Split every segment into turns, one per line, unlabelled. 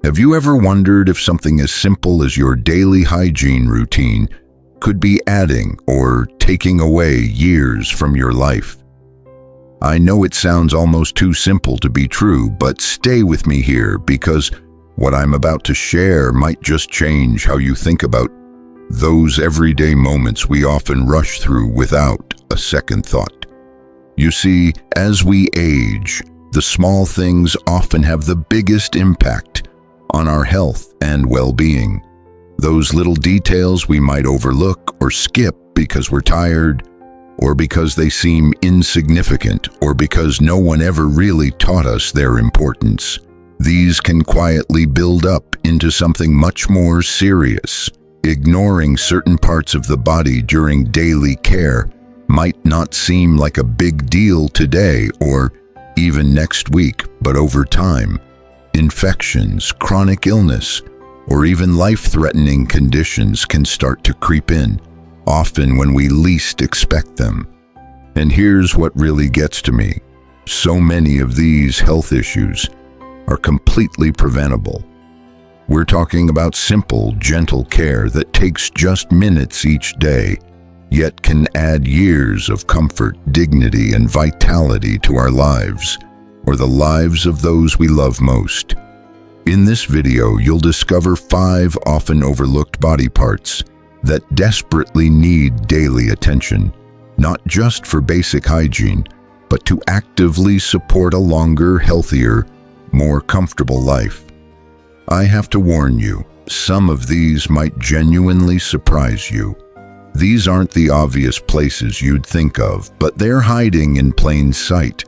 Have you ever wondered if something as simple as your daily hygiene routine could be adding or taking away years from your life? I know it sounds almost too simple to be true, but stay with me here because what I'm about to share might just change how you think about those everyday moments we often rush through without a second thought. You see, as we age, the small things often have the biggest impact on our health and well-being. Those little details we might overlook or skip because we're tired, or because they seem insignificant, or because no one ever really taught us their importance. These can quietly build up into something much more serious. Ignoring certain parts of the body during daily care might not seem like a big deal today or even next week, but over time, infections, chronic illness, or even life-threatening conditions can start to creep in, often when we least expect them. And here's what really gets to me. So many of these health issues are completely preventable. We're talking about simple, gentle care that takes just minutes each day, yet can add years of comfort, dignity, and vitality to our lives, or the lives of those we love most. In this video, you'll discover 5 often overlooked body parts that desperately need daily attention, not just for basic hygiene, but to actively support a longer, healthier, more comfortable life. I have to warn you, some of these might genuinely surprise you. These aren't the obvious places you'd think of, but they're hiding in plain sight,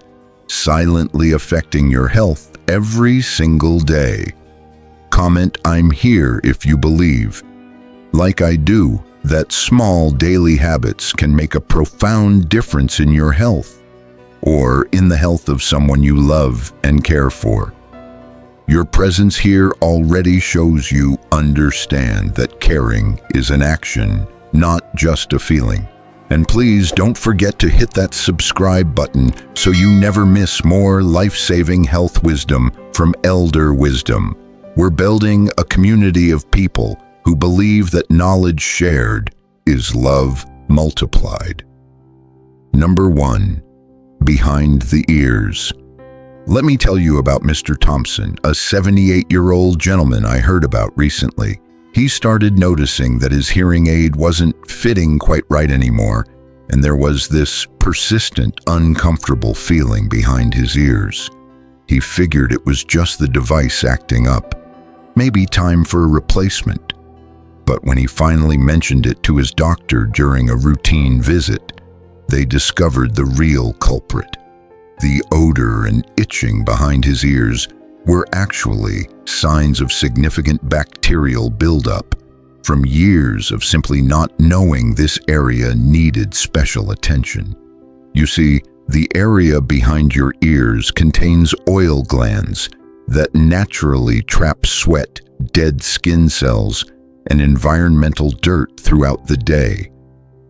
silently affecting your health every single day. Comment "I'm here" if you believe, like I do, that small daily habits can make a profound difference in your health, or in the health of someone you love and care for. Your presence here already shows you understand that caring is an action, not just a feeling. And please don't forget to hit that subscribe button so you never miss more life-saving health wisdom from ElderWisdom. We're building a community of people who believe that knowledge shared is love multiplied. Number 1. Behind the ears. Let me tell you about Mr. Thompson, a 78-year-old gentleman I heard about recently. He started noticing that his hearing aid wasn't fitting quite right anymore, and there was this persistent, uncomfortable feeling behind his ears. He figured it was just the device acting up. Maybe time for a replacement. But when he finally mentioned it to his doctor during a routine visit, they discovered the real culprit. The odor and itching behind his ears were actually signs of significant bacterial buildup from years of simply not knowing this area needed special attention. You see, the area behind your ears contains oil glands that naturally trap sweat, dead skin cells, and environmental dirt throughout the day.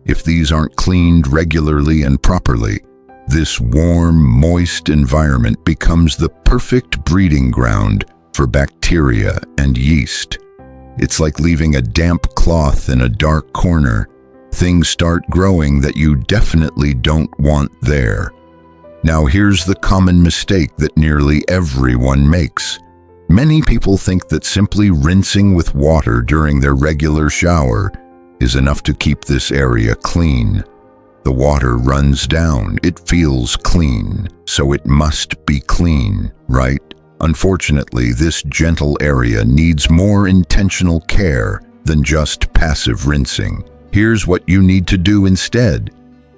If these aren't cleaned regularly and properly, this warm, moist environment becomes the perfect breeding ground for bacteria and yeast. It's like leaving a damp cloth in a dark corner. Things start growing that you definitely don't want there. Now here's the common mistake that nearly everyone makes. Many people think that simply rinsing with water during their regular shower is enough to keep this area clean. The water runs down, it feels clean, so it must be clean, right? Unfortunately, this gentle area needs more intentional care than just passive rinsing. Here's what you need to do instead.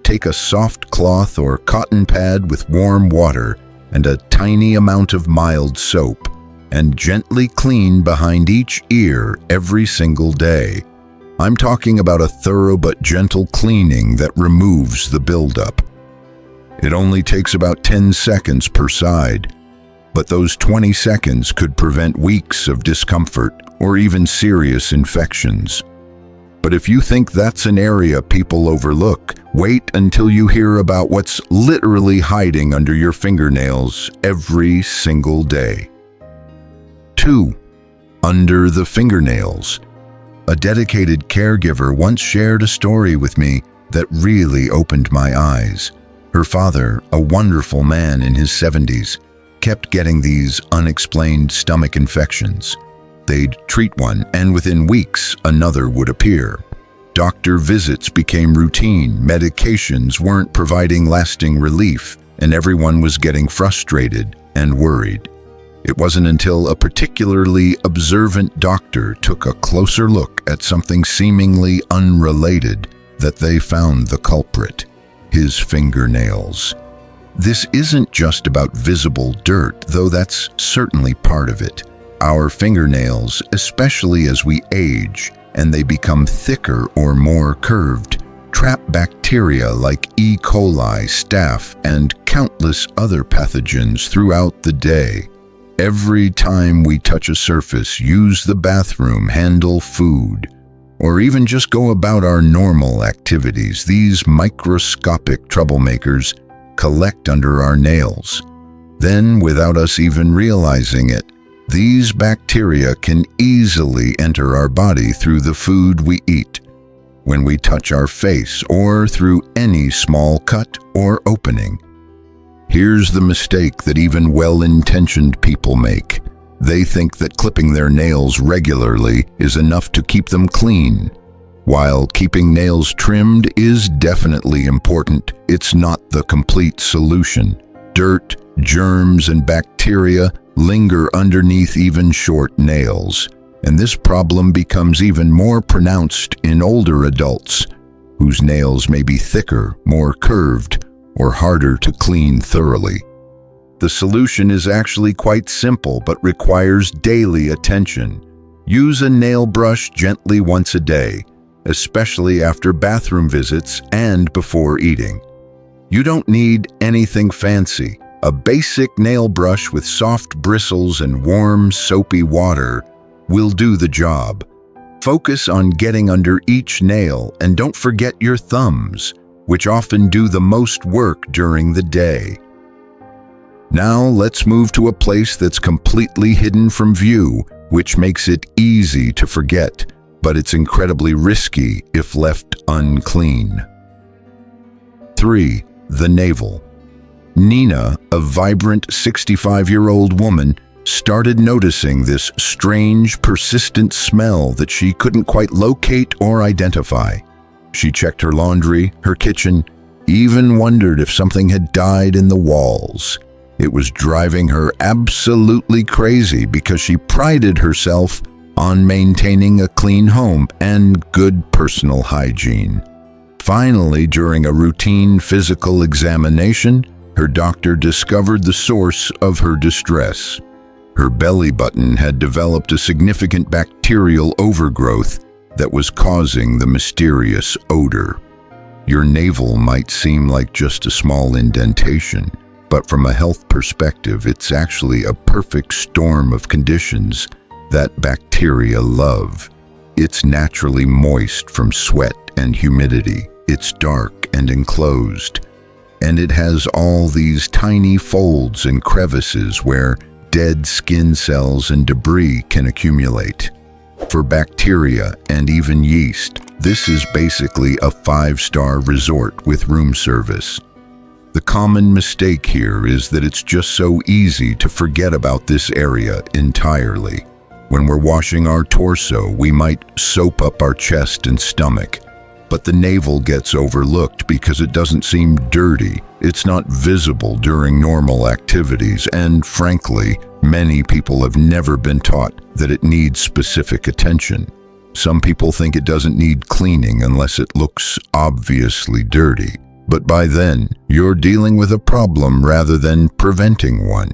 Take a soft cloth or cotton pad with warm water and a tiny amount of mild soap, and gently clean behind each ear every single day. I'm talking about a thorough but gentle cleaning that removes the buildup. It only takes about 10 seconds per side, but those 20 seconds could prevent weeks of discomfort or even serious infections. But if you think that's an area people overlook, wait until you hear about what's literally hiding under your fingernails every single day. 2. under the fingernails. A dedicated caregiver once shared a story with me that really opened my eyes. Her father, a wonderful man in his 70s, kept getting these unexplained stomach infections. They'd treat one, and within weeks, another would appear. Doctor visits became routine, medications weren't providing lasting relief, and everyone was getting frustrated and worried. It wasn't until a particularly observant doctor took a closer look at something seemingly unrelated that they found the culprit: his fingernails. This isn't just about visible dirt, though that's certainly part of it. Our fingernails, especially as we age and they become thicker or more curved, trap bacteria like E. coli, staph, and countless other pathogens throughout the day. Every time we touch a surface, use the bathroom, handle food, or even just go about our normal activities, these microscopic troublemakers collect under our nails. Then, without us even realizing it, these bacteria can easily enter our body through the food we eat, when we touch our face, or through any small cut or opening. Here's the mistake that even well-intentioned people make. They think that clipping their nails regularly is enough to keep them clean. While keeping nails trimmed is definitely important, it's not the complete solution. Dirt, germs, and bacteria linger underneath even short nails, and this problem becomes even more pronounced in older adults, whose nails may be thicker, more curved, or harder to clean thoroughly. The solution is actually quite simple but requires daily attention. Use a nail brush gently once a day, especially after bathroom visits and before eating. You don't need anything fancy. A basic nail brush with soft bristles and warm, soapy water will do the job. Focus on getting under each nail, and don't forget your thumbs, which often do the most work during the day. Now let's move to a place that's completely hidden from view, which makes it easy to forget, but it's incredibly risky if left unclean. 3. The navel. Nina, a vibrant 65-year-old woman, started noticing this strange, persistent smell that she couldn't quite locate or identify. She checked her laundry, her kitchen, even wondered if something had died in the walls. It was driving her absolutely crazy because she prided herself on maintaining a clean home and good personal hygiene. Finally, during a routine physical examination, her doctor discovered the source of her distress. Her belly button had developed a significant bacterial overgrowth that was causing the mysterious odor. Your navel might seem like just a small indentation, but from a health perspective, it's actually a perfect storm of conditions that bacteria love. It's naturally moist from sweat and humidity. It's dark and enclosed, and it has all these tiny folds and crevices where dead skin cells and debris can accumulate. For bacteria and even yeast, this is basically a 5-star resort with room service. The common mistake here is that it's just so easy to forget about this area entirely. When we're washing our torso, we might soap up our chest and stomach, but the navel gets overlooked because it doesn't seem dirty. It's not visible during normal activities, and frankly, many people have never been taught that it needs specific attention. Some people think it doesn't need cleaning unless it looks obviously dirty, but by then, you're dealing with a problem rather than preventing one.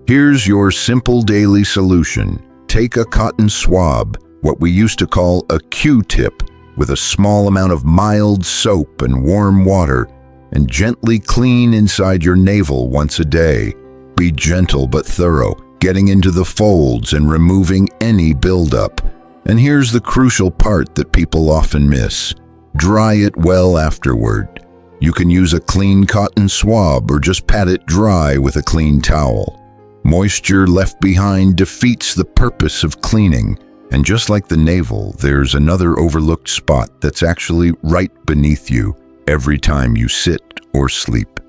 Here's your simple daily solution. Take a cotton swab, what we used to call a Q-tip, with a small amount of mild soap and warm water, and gently clean inside your navel once a day. Be gentle but thorough, getting into the folds and removing any buildup. And here's the crucial part that people often miss. Dry it well afterward. You can use a clean cotton swab or just pat it dry with a clean towel. Moisture left behind defeats the purpose of cleaning, and just like the navel, there's another overlooked spot that's actually right beneath you every time you sit or sleep.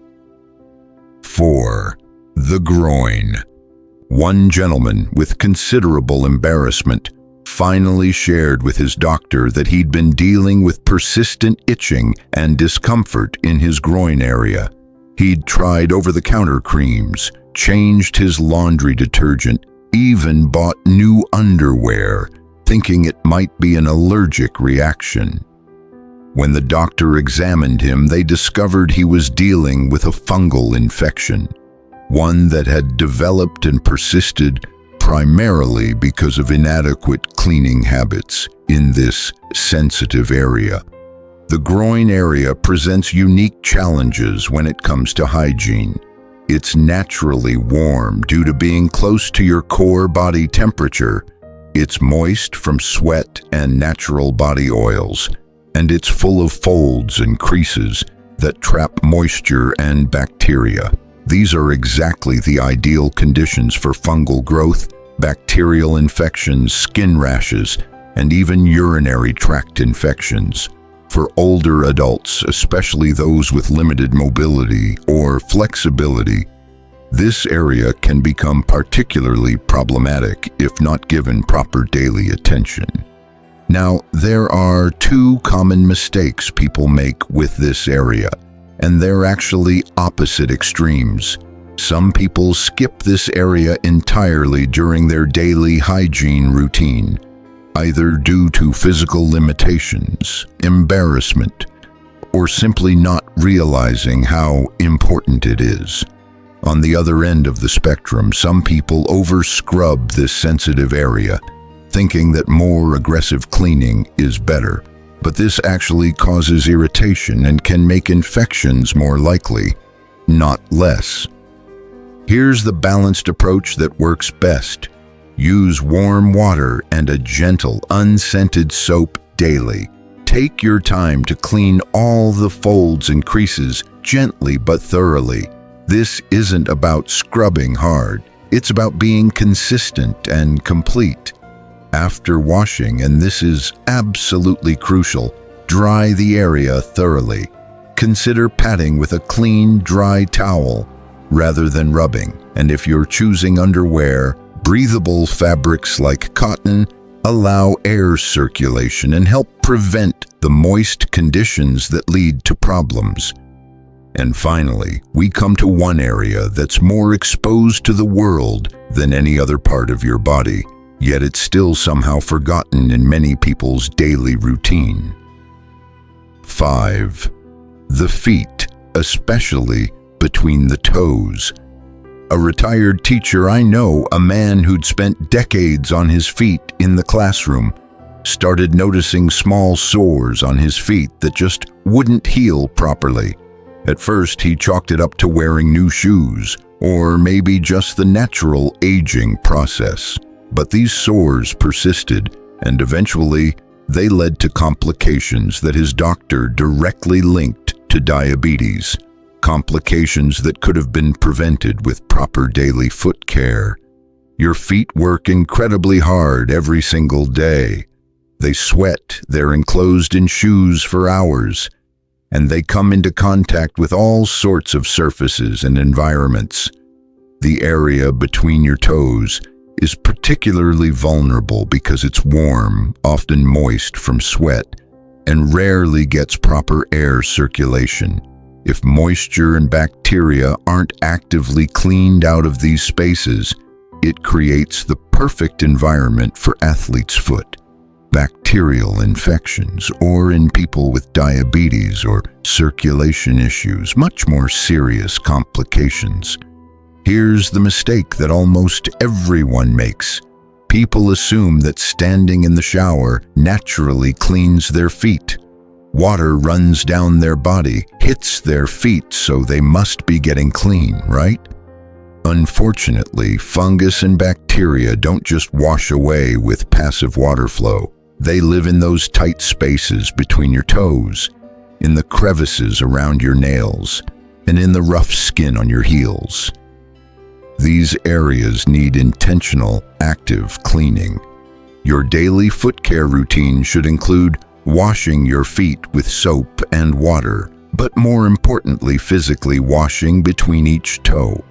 4. The groin. One gentleman, with considerable embarrassment, finally shared with his doctor that he'd been dealing with persistent itching and discomfort in his groin area. He'd tried over-the-counter creams, changed his laundry detergent, even bought new underwear, thinking it might be an allergic reaction. When the doctor examined him, they discovered he was dealing with a fungal infection, one that had developed and persisted primarily because of inadequate cleaning habits in this sensitive area. The groin area presents unique challenges when it comes to hygiene. It's naturally warm due to being close to your core body temperature. It's moist from sweat and natural body oils, and it's full of folds and creases that trap moisture and bacteria. These are exactly the ideal conditions for fungal growth, bacterial infections, skin rashes, and even urinary tract infections. For older adults, especially those with limited mobility or flexibility, this area can become particularly problematic if not given proper daily attention. Now, there are 2 common mistakes people make with this area, and they're actually opposite extremes. Some people skip this area entirely during their daily hygiene routine, either due to physical limitations, embarrassment, or simply not realizing how important it is. On the other end of the spectrum, some people over-scrub this sensitive area, thinking that more aggressive cleaning is better. But this actually causes irritation and can make infections more likely, not less. Here's the balanced approach that works best. Use warm water and a gentle, unscented soap daily. Take your time to clean all the folds and creases gently but thoroughly. This isn't about scrubbing hard. It's about being consistent and complete. After washing, and this is absolutely crucial, dry the area thoroughly. Consider patting with a clean, dry towel rather than rubbing. And if you're choosing underwear, breathable fabrics like cotton allow air circulation and help prevent the moist conditions that lead to problems. And finally, we come to one area that's more exposed to the world than any other part of your body, yet it's still somehow forgotten in many people's daily routine. 5. The feet, especially between the toes. A retired teacher I know, a man who'd spent decades on his feet in the classroom, started noticing small sores on his feet that just wouldn't heal properly. At first, he chalked it up to wearing new shoes, or maybe just the natural aging process. But these sores persisted, and eventually, they led to complications that his doctor directly linked to diabetes. Complications that could have been prevented with proper daily foot care. Your feet work incredibly hard every single day. They sweat, they're enclosed in shoes for hours, and they come into contact with all sorts of surfaces and environments. The area between your toes is particularly vulnerable because it's warm, often moist from sweat, and rarely gets proper air circulation. If moisture and bacteria aren't actively cleaned out of these spaces, it creates the perfect environment for athlete's foot, bacterial infections, or in people with diabetes or circulation issues, much more serious complications. Here's the mistake that almost everyone makes. People assume that standing in the shower naturally cleans their feet. Water runs down their body, hits their feet, so they must be getting clean, right? Unfortunately, fungus and bacteria don't just wash away with passive water flow. They live in those tight spaces between your toes, in the crevices around your nails, and in the rough skin on your heels. These areas need intentional, active cleaning. Your daily foot care routine should include washing your feet with soap and water, but more importantly, physically washing between each toe.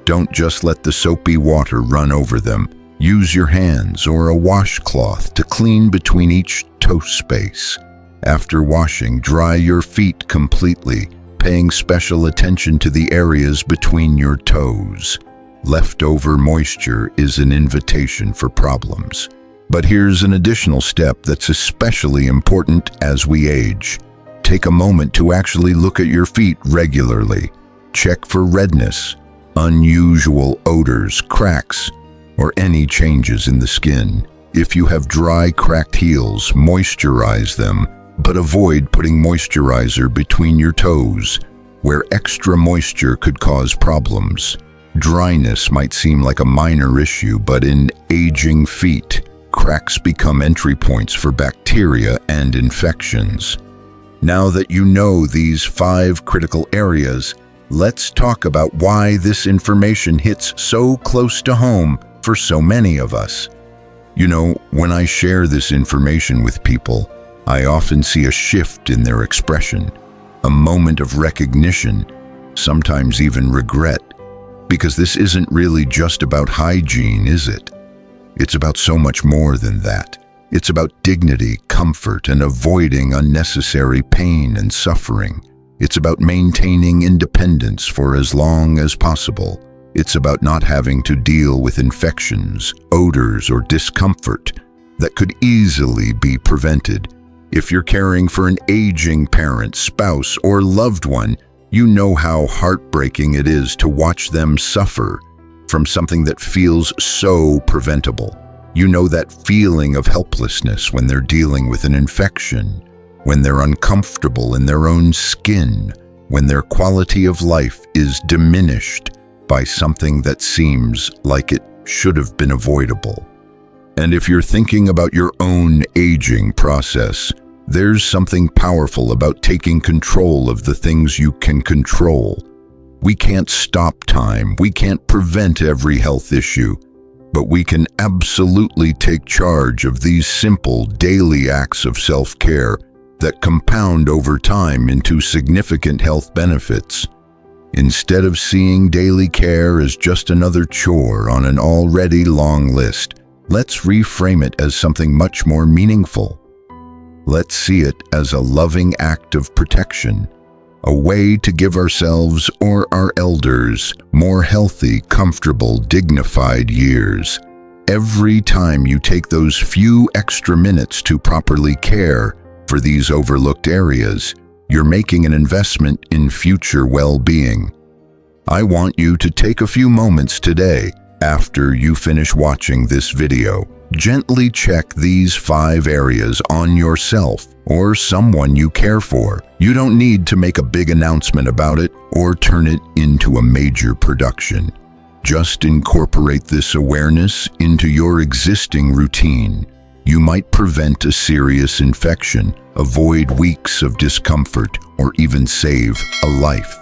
Don't just let the soapy water run over them. Use your hands or a washcloth to clean between each toe space. After washing, dry your feet completely, paying special attention to the areas between your toes. Leftover moisture is an invitation for problems. But here's an additional step that's especially important as we age. Take a moment to actually look at your feet regularly. Check for redness, unusual odors, cracks, or any changes in the skin. If you have dry, cracked heels, moisturize them, but avoid putting moisturizer between your toes, where extra moisture could cause problems. Dryness might seem like a minor issue, but in aging feet, cracks become entry points for bacteria and infections. Now that you know these 5 critical areas, let's talk about why this information hits so close to home for so many of us. You know, when I share this information with people, I often see a shift in their expression, a moment of recognition, sometimes even regret, because this isn't really just about hygiene, is it? It's about so much more than that. It's about dignity, comfort, and avoiding unnecessary pain and suffering. It's about maintaining independence for as long as possible. It's about not having to deal with infections, odors, or discomfort that could easily be prevented. If you're caring for an aging parent, spouse, or loved one, you know how heartbreaking it is to watch them suffer from something that feels so preventable. You know that feeling of helplessness when they're dealing with an infection, when they're uncomfortable in their own skin, when their quality of life is diminished by something that seems like it should have been avoidable. And if you're thinking about your own aging process, there's something powerful about taking control of the things you can control. We can't stop time, we can't prevent every health issue, but we can absolutely take charge of these simple daily acts of self-care that compound over time into significant health benefits. Instead of seeing daily care as just another chore on an already long list, let's reframe it as something much more meaningful. Let's see it as a loving act of protection, a way to give ourselves or our elders more healthy, comfortable, dignified years. Every time you take those few extra minutes to properly care for these overlooked areas, you're making an investment in future well-being. I want you to take a few moments today, after you finish watching this video. Gently check these 5 areas on yourself or someone you care for. You don't need to make a big announcement about it or turn it into a major production. Just incorporate this awareness into your existing routine. You might prevent a serious infection, avoid weeks of discomfort, or even save a life.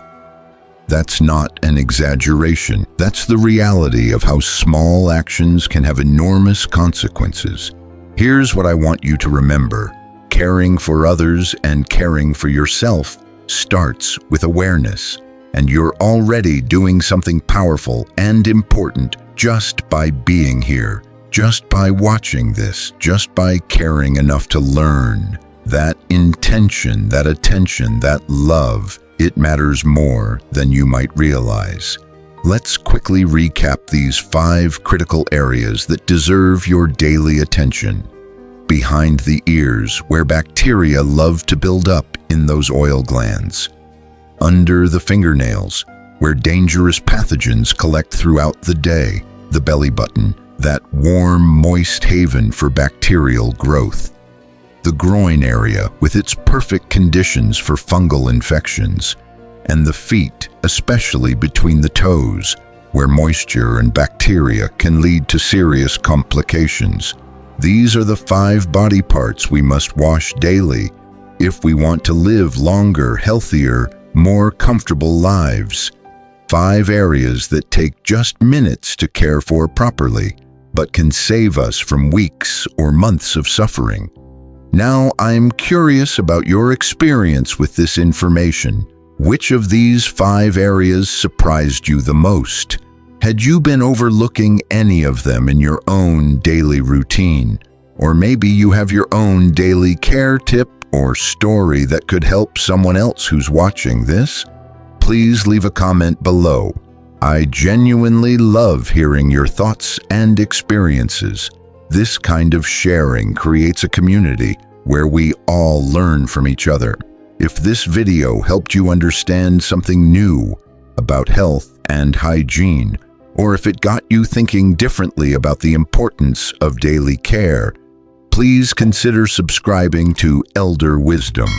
That's not an exaggeration. That's the reality of how small actions can have enormous consequences. Here's what I want you to remember. Caring for others and caring for yourself starts with awareness, and you're already doing something powerful and important just by being here, just by watching this, just by caring enough to learn. That intention, that attention, that love, it matters more than you might realize. Let's quickly recap these 5 critical areas that deserve your daily attention. Behind the ears, where bacteria love to build up in those oil glands. Under the fingernails, where dangerous pathogens collect throughout the day. The belly button, that warm, moist haven for bacterial growth. The groin area, with its perfect conditions for fungal infections. And the feet, especially between the toes, where moisture and bacteria can lead to serious complications. These are the 5 body parts we must wash daily if we want to live longer, healthier, more comfortable lives. 5 areas that take just minutes to care for properly, but can save us from weeks or months of suffering. Now, I'm curious about your experience with this information. Which of these 5 areas surprised you the most? Had you been overlooking any of them in your own daily routine? Or maybe you have your own daily care tip or story that could help someone else who's watching this? Please leave a comment below. I genuinely love hearing your thoughts and experiences. This kind of sharing creates a community where we all learn from each other. If this video helped you understand something new about health and hygiene, or if it got you thinking differently about the importance of daily care, please consider subscribing to ElderWisdom.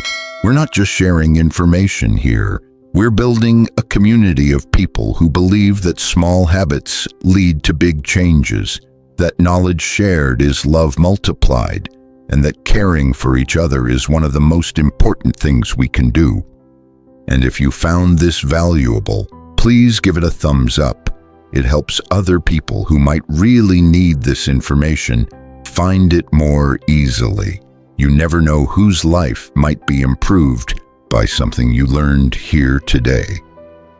We're not just sharing information here. We're building a community of people who believe that small habits lead to big changes, that knowledge shared is love multiplied, and that caring for each other is one of the most important things we can do. And if you found this valuable, please give it a thumbs up. It helps other people who might really need this information find it more easily. You never know whose life might be improved by something you learned here today.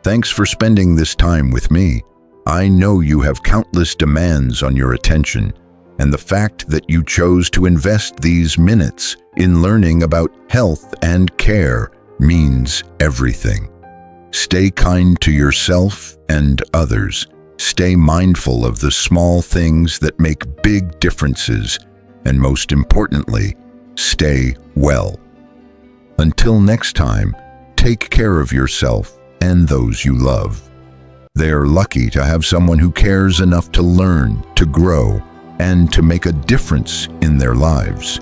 Thanks for spending this time with me. I know you have countless demands on your attention, and the fact that you chose to invest these minutes in learning about health and care means everything. Stay kind to yourself and others. Stay mindful of the small things that make big differences, and most importantly, stay well. Until next time, take care of yourself and those you love. They are lucky to have someone who cares enough to learn, to grow, and to make a difference in their lives.